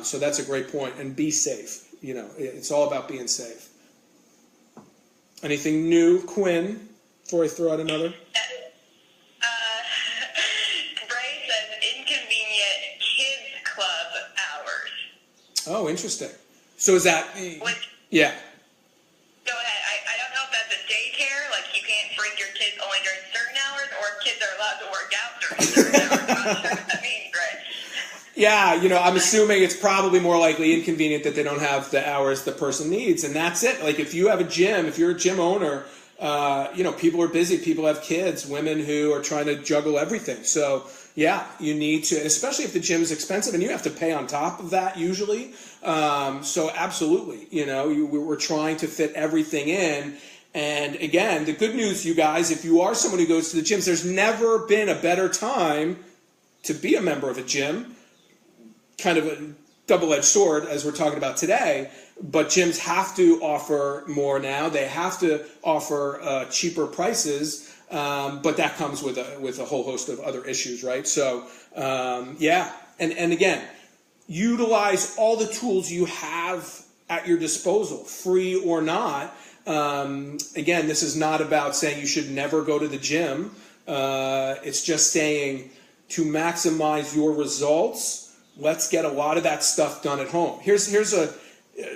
So that's a great point. And be safe. You know, it's all about being safe. Anything new, Quinn, before I throw out another? Bray says inconvenient kids club hours. Oh, interesting. So is that... Yeah. Go ahead. I don't know if that's a daycare, like you can't bring your kids only during certain hours, or if kids are allowed to work out during certain hours. I'm not sure what that means, right? Yeah, I'm assuming it's probably more likely inconvenient that they don't have the hours the person needs, and that's it. Like if you have a gym, if you're a gym owner, people are busy, people have kids, women who are trying to juggle everything. So yeah, you need to, and especially if the gym's expensive and you have to pay on top of that usually. So absolutely, we're trying to fit everything in. And again, the good news, you guys, if you are someone who goes to the gyms, there's never been a better time to be a member of a gym. Kind of a double-edged sword as we're talking about today, but gyms have to offer more now. They have to offer cheaper prices, but that comes with a whole host of other issues, right? So yeah, and again, utilize all the tools you have at your disposal, free or not. Again, this is not about saying you should never go to the gym. It's just saying to maximize your results, let's get a lot of that stuff done at home. Here's a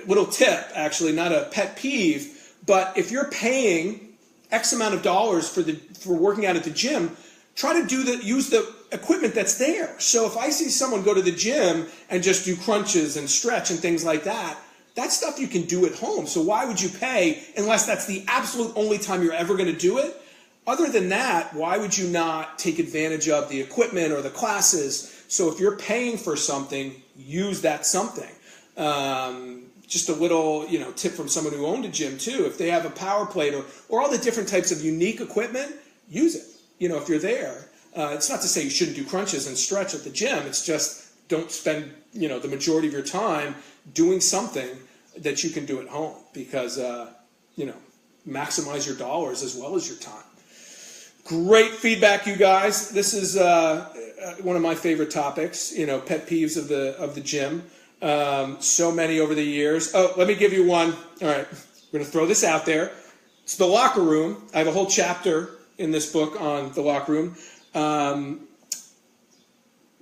little tip, actually, not a pet peeve, but if you're paying X amount of dollars for working out at the gym, try to use the equipment that's there. So if I see someone go to the gym and just do crunches and stretch and things like that, that's stuff you can do at home. So why would you pay unless that's the absolute only time you're ever going to do it? Other than that, why would you not take advantage of the equipment or the classes? So if you're paying for something, use that something. Just a little, tip from someone who owned a gym too. If they have a power plate or all the different types of unique equipment, use it. If you're there, it's not to say you shouldn't do crunches and stretch at the gym. It's just don't spend, the majority of your time doing something that you can do at home because, maximize your dollars as well as your time. Great feedback, you guys. This is one of my favorite topics, pet peeves of the gym. So many over the years. Oh, let me give you one. All right, we're going to throw this out there. It's the locker room. I have a whole chapter in this book on the locker room.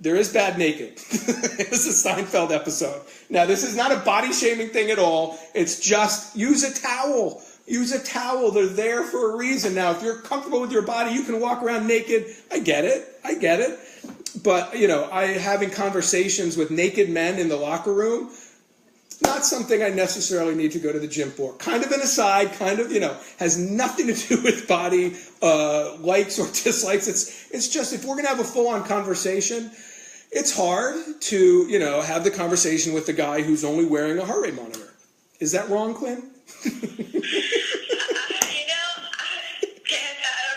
There is bad naked. This is a Seinfeld episode. Now, this is not a body shaming thing at all. It's just use a towel. Use a towel. They're there for a reason. Now, if you're comfortable with your body, you can walk around naked. I get it. But, having conversations with naked men in the locker room, not something I necessarily need to go to the gym for. Kind of an aside, has nothing to do with body likes or dislikes. It's just if we're going to have a full-on conversation, it's hard to, have the conversation with the guy who's only wearing a heart rate monitor. Is that wrong, Quinn? I don't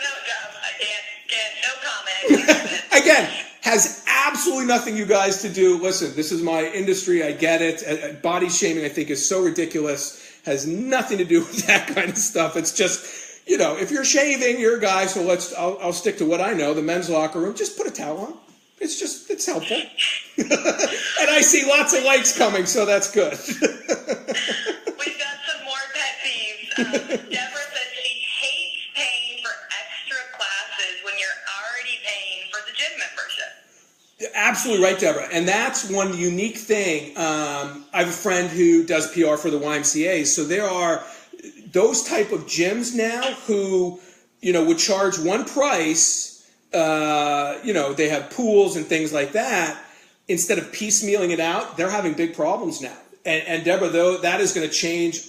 know, Jeff. I can't, no comment. Again, has absolutely nothing, you guys, to do. Listen, this is my industry. I get it. Body shaming, I think, is so ridiculous. Has nothing to do with that kind of stuff. It's just, if you're shaving, you're a guy. So I'll stick to what I know. The men's locker room, just put a towel on. It's helpful. And I see lots of likes coming, so that's good. We've got some more pet peeves. Deborah says she hates paying for extra classes when you're already paying for the gym membership. Absolutely right, Deborah. And that's one unique thing. I have a friend who does PR for the YMCA. So there are those type of gyms now who, would charge one price. They have pools and things like that. Instead of piecemealing it out, they're having big problems now. And Deborah, though, that is going to change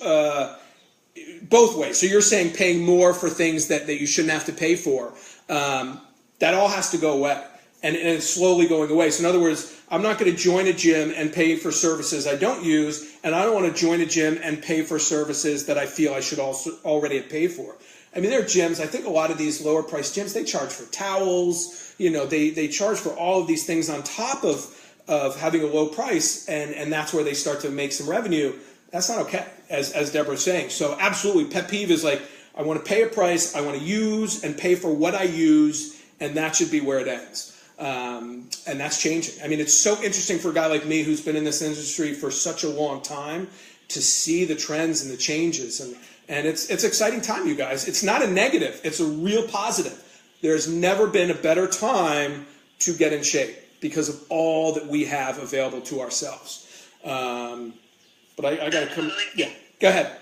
both ways. So you're saying paying more for things that you shouldn't have to pay for. That all has to go away. And it's slowly going away. So in other words, I'm not going to join a gym and pay for services I don't use, and I don't want to join a gym and pay for services that I feel I should also already have paid for. I mean, there are gyms, I think a lot of these lower priced gyms, they charge for towels, they charge for all of these things on top of having a low price, and that's where they start to make some revenue. That's not okay, as Deborah's saying. So absolutely, pet peeve is like, I want to pay a price, I want to use and pay for what I use, and that should be where it ends. And that's changing. I mean, it's so interesting for a guy like me who's been in this industry for such a long time to see the trends and the changes. And it's exciting time, you guys. It's not a negative. It's a real positive. There's never been a better time to get in shape because of all that we have available to ourselves. But I got to come. Yeah, go ahead.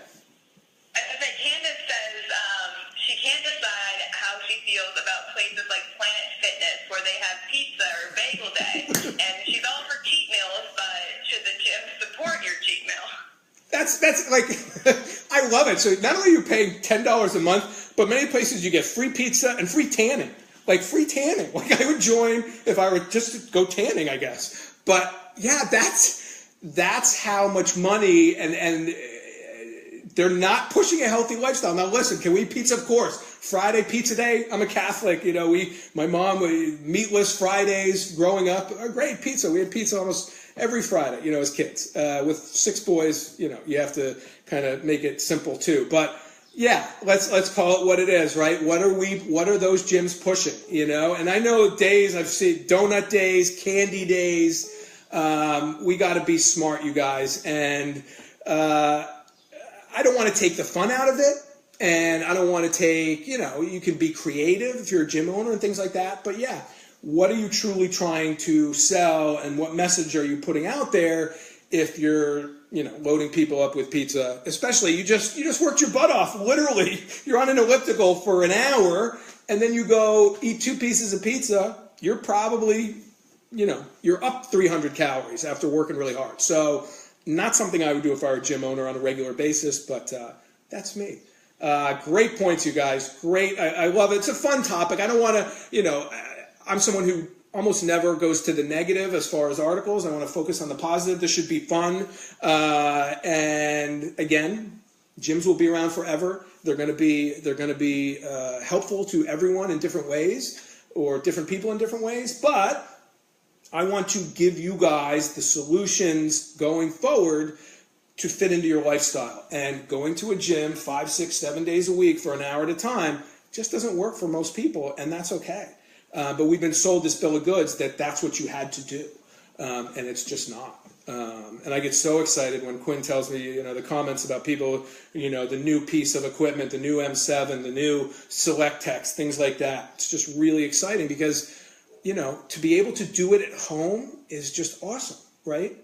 Candace says she can't decide how she feels about places like Planet Fitness where they have pizza or bagel day. And she's all for cheat that's like, I love it. So not only are you paying $10 a month, but many places you get free pizza and free tanning. Like free tanning. Like I would join if I were just to go tanning, I guess. But yeah, that's how much money, and they're not pushing a healthy lifestyle. Now listen, can we eat pizza? Of course. Friday pizza day. I'm a Catholic. You know, my mom, meatless Fridays growing up. Great pizza. We had pizza almost every Friday, you know, as kids. With 6 boys, you know, you have to kind of make it simple too. But yeah, let's call it what it is, right? What are those gyms pushing, you know? And I know days, I've seen donut days, candy days. We got to be smart, you guys. And I don't want to take the fun out of it. And I don't want to take, you know, you can be creative if you're a gym owner and things like that. But yeah, what are you truly trying to sell, and what message are you putting out there if you're, you know, loading people up with pizza? Especially you just worked your butt off. Literally, you're on an elliptical for an hour, and then you go eat 2 pieces of pizza. You're probably, you know, you're up 300 calories after working really hard. So not something I would do if I were a gym owner on a regular basis, but that's me. Great points, you guys. Great. I love it. It's a fun topic. I don't want to, you know, I'm someone who almost never goes to the negative as far as articles. I want to focus on the positive. This should be fun. And again, gyms will be around forever. They're going to be helpful to everyone in different ways, or different people in different ways. But I want to give you guys the solutions going forward to fit into your lifestyle. And going to a gym 5, 6, 7 days a week for an hour at a time just doesn't work for most people, and that's okay. But we've been sold this bill of goods that that's what you had to do, and it's just not. And I get so excited when Quinn tells me, you know, the comments about people, you know, the new piece of equipment, the new M7, the new Select Text, things like that. It's just really exciting because, you know, to be able to do it at home is just awesome, right?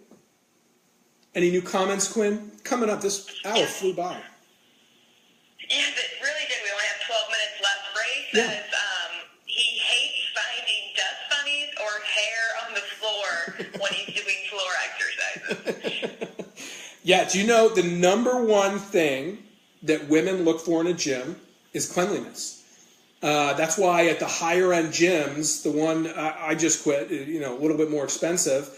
Any new comments, Quinn? Coming up, this hour flew by. Yes, it really did. We only have 12 minutes left. Ray says he hates finding dust bunnies or hair on the floor when he's doing floor exercises. Yeah, do you know the number one thing that women look for in a gym is cleanliness? That's why at the higher end gyms, the one I just quit, you know, a little bit more expensive,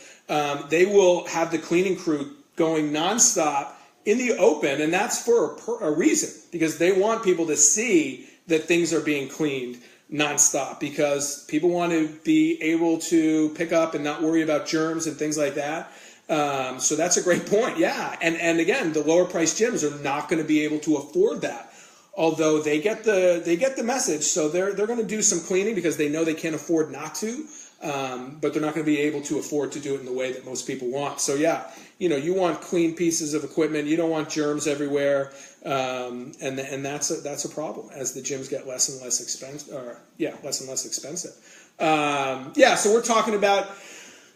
they will have the cleaning crew going nonstop in the open, and that's for a reason, because they want people to see that things are being cleaned nonstop, because people want to be able to pick up and not worry about germs and things like that. So that's a great point. Yeah, and again, the lower priced gyms are not going to be able to afford that. Although they get the message, so they're going to do some cleaning because they know they can't afford not to. But they're not going to be able to afford to do it in the way that most people want. So yeah, you know, you want clean pieces of equipment. You don't want germs everywhere, and that's a problem as the gyms get less and less expensive. So we're talking about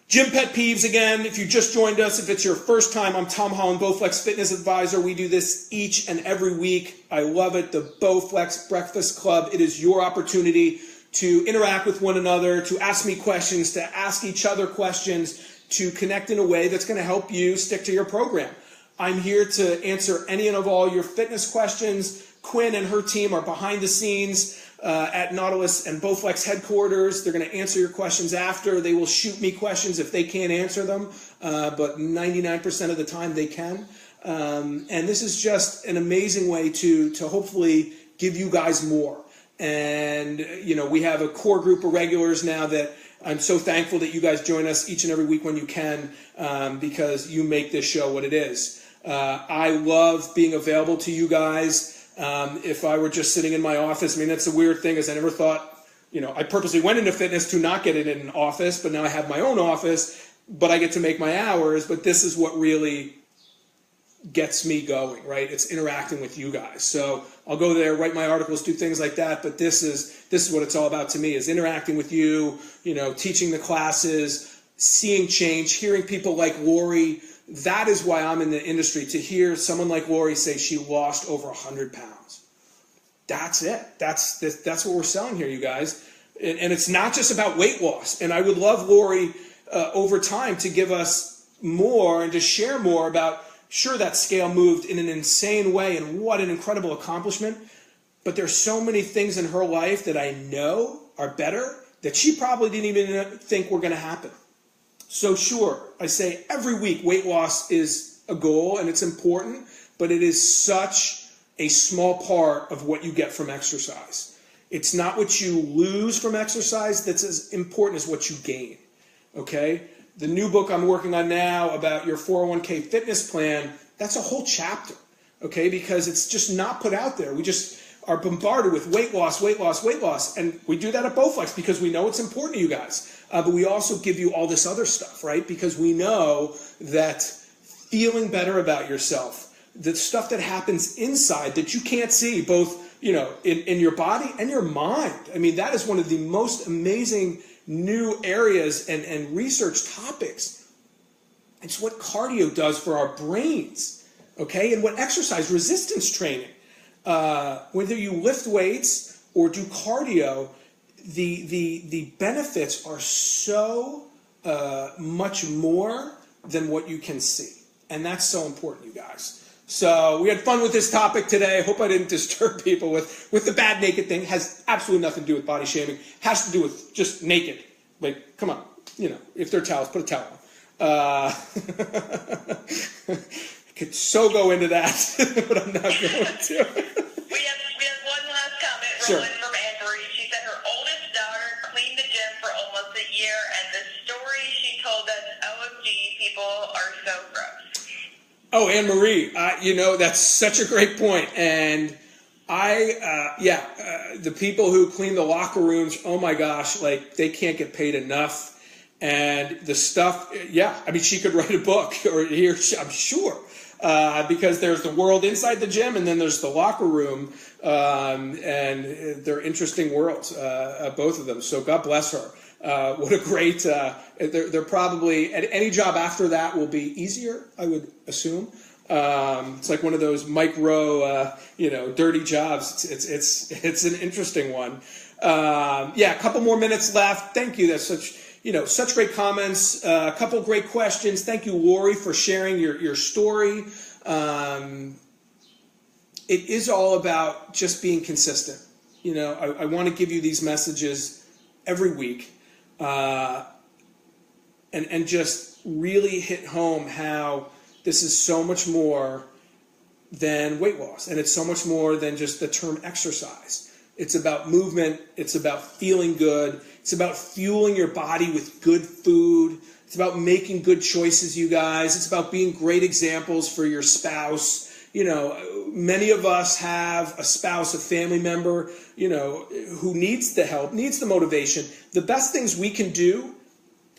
Gym Pet Peeves again. If you just joined us, if it's your first time, I'm Tom Holland, Bowflex Fitness Advisor. We do this each and every week. I love it. The Bowflex Breakfast Club. It is your opportunity to interact with one another, to ask me questions, to ask each other questions, to connect in a way that's going to help you stick to your program. I'm here to answer any and of all your fitness questions. Quinn and her team are behind the scenes at Nautilus and Bowflex headquarters. They're going to answer your questions after. They will shoot me questions if they can't answer them, but 99% of the time they can. And this is just an amazing way to hopefully give you guys more. And, you know, we have a core group of regulars now that I'm so thankful that you guys join us each and every week when you can, because you make this show what it is. I love being available to you guys. If I were just sitting in my office, I mean, that's the weird thing is I never thought, you know, I purposely went into fitness to not get it in an office, but now I have my own office, but I get to make my hours. But this is what really gets me going, right? It's interacting with you guys. So I'll go there, write my articles, do things like that. But this is what it's all about to me, is interacting with you, you know, teaching the classes, seeing change, hearing people like Lori. That is why I'm in the industry, to hear someone like Lori say she lost over 100 pounds. That's it. That's what we're selling here, you guys. And it's not just about weight loss. And I would love Lori over time to give us more and to share more about Sure, that scale moved in an insane way, and what an incredible accomplishment. But there's so many things in her life that I know are better that she probably didn't even think were going to happen. So sure, I say every week weight loss is a goal and it's important, but it is such a small part of what you get from exercise. It's not what you lose from exercise that's as important as what you gain, okay? The new book I'm working on now about your 401k fitness plan, that's a whole chapter, okay? Because it's just not put out there. We just are bombarded with weight loss, weight loss, weight loss. And we do that at Bowflex because we know it's important to you guys. But we also give you all this other stuff, right? Because we know that feeling better about yourself, the stuff that happens inside that you can't see, both in your body and your mind. I mean, that is one of the most amazing new areas and research topics. It's what cardio does for our brains, okay? And what exercise, resistance training, whether you lift weights or do cardio, the benefits are so much more than what you can see. And that's so important, you guys. So we had fun with this topic today. I hope I didn't disturb people with the bad naked thing. Has absolutely nothing to do with body shaming. Has to do with just naked. Like, come on. If they're towels, put a towel on. I could so go into that, but I'm not going to. We have one last comment Sure. from Anne-Marie. She said her oldest daughter cleaned the gym for almost a year, and the story she told us, OMG, people are so gross. Oh, Anne-Marie, that's such a great point. And the people who clean the locker rooms, oh my gosh, like they can't get paid enough. And the stuff, she could write a book or here, I'm sure. Because there's the world inside the gym and then there's the locker room, and they're interesting worlds, both of them. So God bless her. What a great, they're probably, at any job after that will be easier, I would assume. It's like one of those micro, dirty jobs. It's an interesting one. A couple more minutes left. Thank you. That's such great comments, a couple great questions. Thank you, Lori, for sharing your story. It is all about just being consistent. I want to give you these messages every week, and just really hit home how this is so much more than weight loss, and it's so much more than just the term exercise. It's about movement. It's about feeling good. It's about fueling your body with good food. It's about making good choices, you guys. It's about being great examples for your spouse. Many of us have a spouse, a family member, who needs the help, needs the motivation. The best things we can do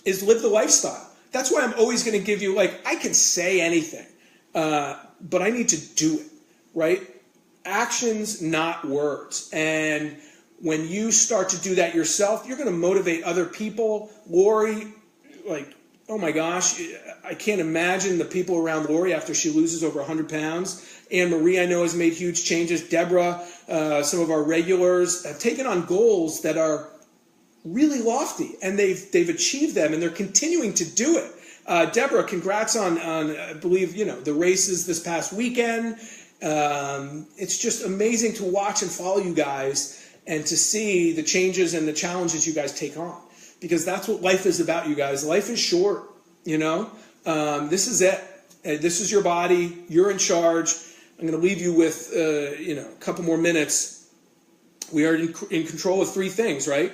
is live the lifestyle. That's why I'm always going to give you, I can say anything, but I need to do it, right? Actions, not words. And when you start to do that yourself, you're going to motivate other people. Lori, oh my gosh, I can't imagine the people around Lori after she loses over 100 pounds. Anne-Marie, I know, has made huge changes. Deborah, some of our regulars have taken on goals that are really lofty, and they've achieved them, and they're continuing to do it. Deborah, congrats on I believe, the races this past weekend. It's just amazing to watch and follow you guys and to see the changes and the challenges you guys take on, because that's what life is about, you guys. Life is short, this is it. This is your body. You're in charge. I'm going to leave you with, a couple more minutes. We are in control of 3 things, right?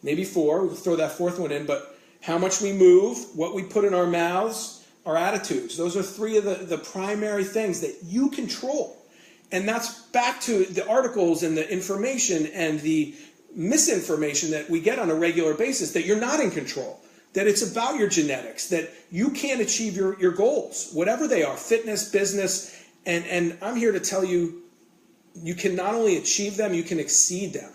Maybe 4. We'll throw that 4th one in, but how much we move, what we put in our mouths, our attitudes. Those are 3 of the primary things that you control. And that's back to the articles and the information and the misinformation that we get on a regular basis, that you're not in control, that it's about your genetics, that you can't achieve your goals, whatever they are, fitness, business. And I'm here to tell you, you can not only achieve them, you can exceed them.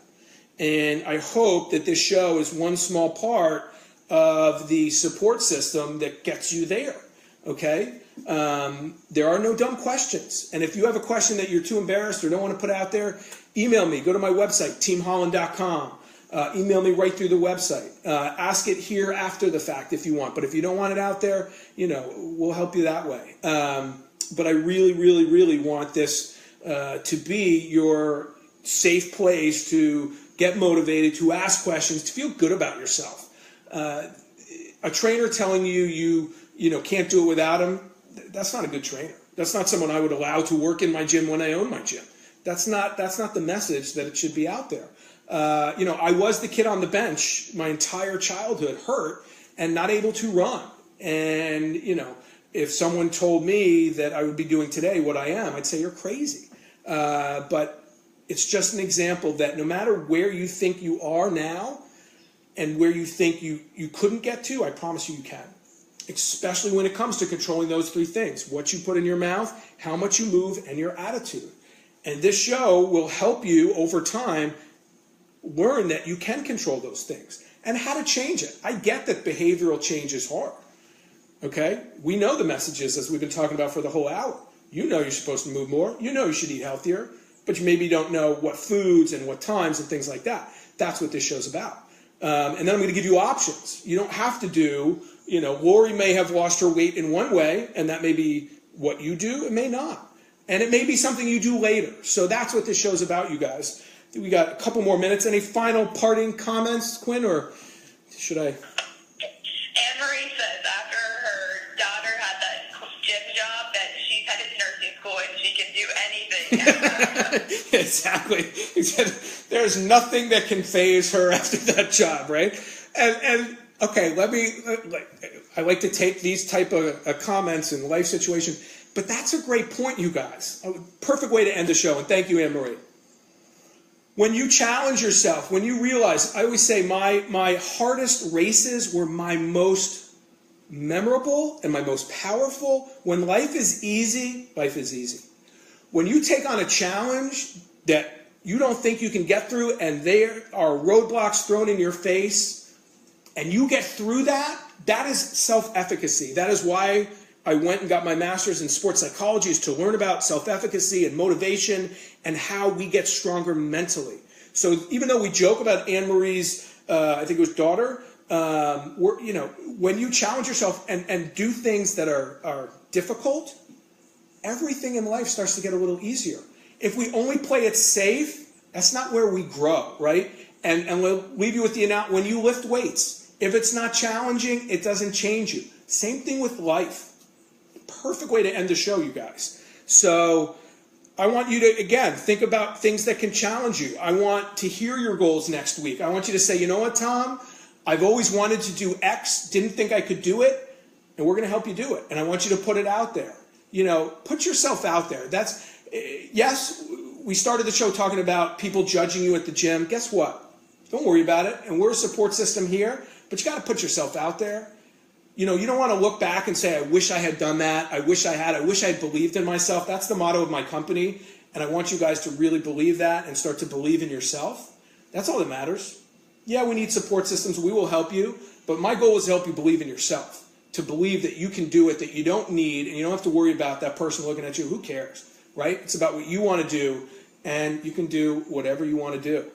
And I hope that this show is one small part of the support system that gets you there, okay? There are no dumb questions. And if you have a question that you're too embarrassed or don't want to put out there, email me. Go to my website, teamholland.com. Email me right through the website. Ask it here after the fact if you want. But if you don't want it out there, we'll help you that way. but I really, really, really want this to be your safe place to get motivated, to ask questions, to feel good about yourself. A trainer telling you can't do it without him, that's not a good trainer. That's not someone I would allow to work in my gym when I own my gym. That's not the message that it should be out there. I was the kid on the bench my entire childhood, hurt and not able to run. And, if someone told me that I would be doing today what I am, I'd say you're crazy. But it's just an example that no matter where you think you are now and where you think you couldn't get to, I promise you can. Especially when it comes to controlling those three things: what you put in your mouth, how much you move, and your attitude. And this show will help you over time learn that you can control those things and how to change it. I get that behavioral change is hard. Okay? We know the messages, as we've been talking about for the whole hour. You know you're supposed to move more. You know you should eat healthier, but you maybe don't know what foods and what times and things like that. That's what this show's about. And then I'm going to give you options. You don't have to do, Lori may have lost her weight in one way, and that may be what you do. It may not. And it may be something you do later. So that's what this show's about, you guys. We got a couple more minutes. Any final parting comments, Quinn, or should I? Anne-Marie says after her daughter had that gym job that she's headed to nursing school and she can do anything. Exactly. There's nothing that can faze her after that job, right? And okay, I like to take these type of comments in life situation, but that's a great point, you guys. A perfect way to end the show, and thank you, Anne-Marie. When you challenge yourself, when you realize, I always say my hardest races were my most memorable and my most powerful. When life is easy, life is easy. When you take on a challenge that you don't think you can get through and there are roadblocks thrown in your face and you get through that, that is self-efficacy. That is why I went and got my master's in sports psychology, is to learn about self-efficacy and motivation and how we get stronger mentally. So even though we joke about Anne-Marie's, I think it was daughter, when you challenge yourself and do things that are difficult, everything in life starts to get a little easier. If we only play it safe, that's not where we grow, right? And we'll leave you with the analogy, when you lift weights, if it's not challenging, it doesn't change you. Same thing with life. Perfect way to end the show, you guys. So I want you to, again, think about things that can challenge you. I want to hear your goals next week. I want you to say, you know what, Tom? I've always wanted to do X, didn't think I could do it, and we're going to help you do it. And I want you to put it out there. Put yourself out there. Yes, we started the show talking about people judging you at the gym. Guess what? Don't worry about it. And we're a support system here, but you got to put yourself out there. You don't want to look back and say, I wish I had done that. I wish I believed in myself. That's the motto of my company. And I want you guys to really believe that and start to believe in yourself. That's all that matters. Yeah, we need support systems. We will help you. But my goal is to help you believe in yourself, to believe that you can do it, that you don't need, and you don't have to worry about that person looking at you. Who cares, right? It's about what you want to do, and you can do whatever you want to do.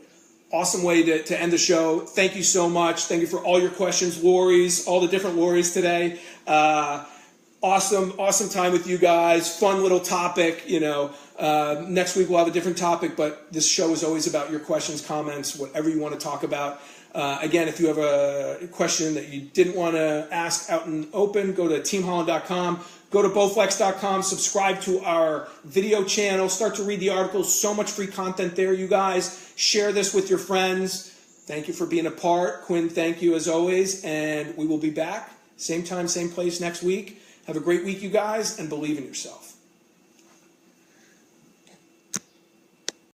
Awesome way to end the show. Thank you so much. Thank you for all your questions, Lori's, all the different Lori's today. Awesome time with you guys. Fun little topic. Next week we'll have a different topic, but this show is always about your questions, comments, whatever you want to talk about. Again, if you have a question that you didn't want to ask out in open, go to teamholland.com. Go to bowflex.com, subscribe to our video channel, start to read the articles. So much free content there, you guys. Share this with your friends. Thank you for being a part. Quinn, thank you as always. And we will be back, same time, same place next week. Have a great week, you guys, and believe in yourself.